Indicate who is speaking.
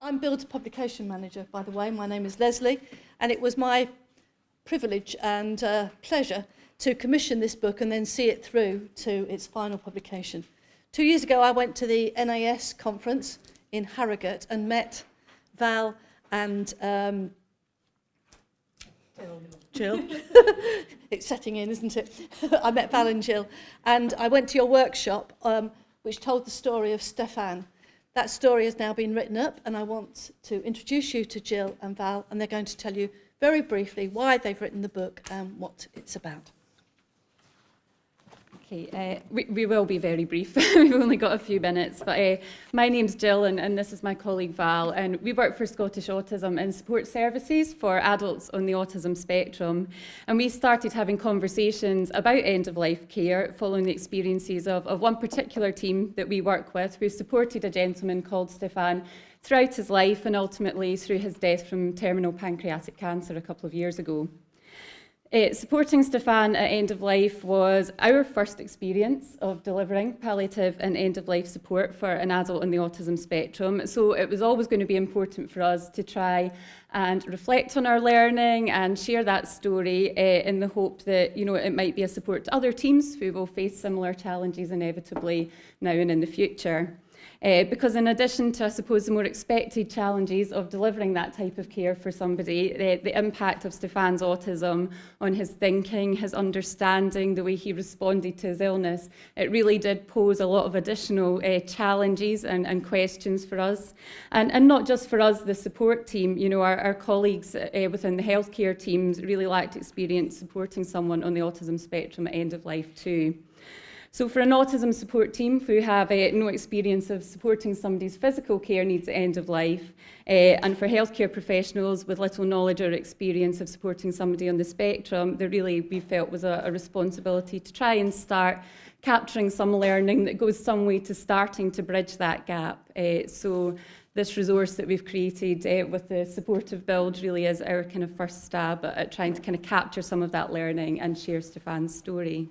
Speaker 1: I'm Bild's publication manager, by the way. My name is Leslie, and it was my privilege and pleasure to commission this book and then see it through to its final publication. 2 years ago, I went to the NAS conference in Harrogate and met Val and Jill. It's setting in, isn't it? I met Val and Jill, and I went to your workshop, which told the story of Stephane. That story has now been written up, and I want to introduce you to Jill and Val, and they're going to tell you very briefly why they've written the book and what it's about.
Speaker 2: Okay, we will be very brief. We've only got a few minutes, but my name's Jill and this is my colleague Val, and we work for Scottish Autism and support services for adults on the autism spectrum. And we started having conversations about end-of-life care following the experiences of one particular team that we work with who supported a gentleman called Stephane throughout his life and ultimately through his death from terminal pancreatic cancer a couple of years ago. Supporting Stephane at end of life was our first experience of delivering palliative and end-of-life support for an adult on the autism spectrum. So it was always going to be important for us to try and reflect on our learning and share that story in the hope that, you know, it might be a support to other teams who will face similar challenges inevitably now and in the future. Because in addition to, I suppose, the more expected challenges of delivering that type of care for somebody, the impact of Stephane's autism on his thinking, his understanding, the way he responded to his illness, it really did pose a lot of additional challenges and questions for us. And not just for us, the support team, you know, our colleagues within the healthcare teams really lacked experience supporting someone on the autism spectrum at end of life too. So for an autism support team who have no experience of supporting somebody's physical care needs at end of life, and for healthcare professionals with little knowledge or experience of supporting somebody on the spectrum, there really, we felt, was a responsibility to try and start capturing some learning that goes some way to starting to bridge that gap. So this resource that we've created with the support of Bild really is our kind of first stab at trying to kind of capture some of that learning and share Stephane's story.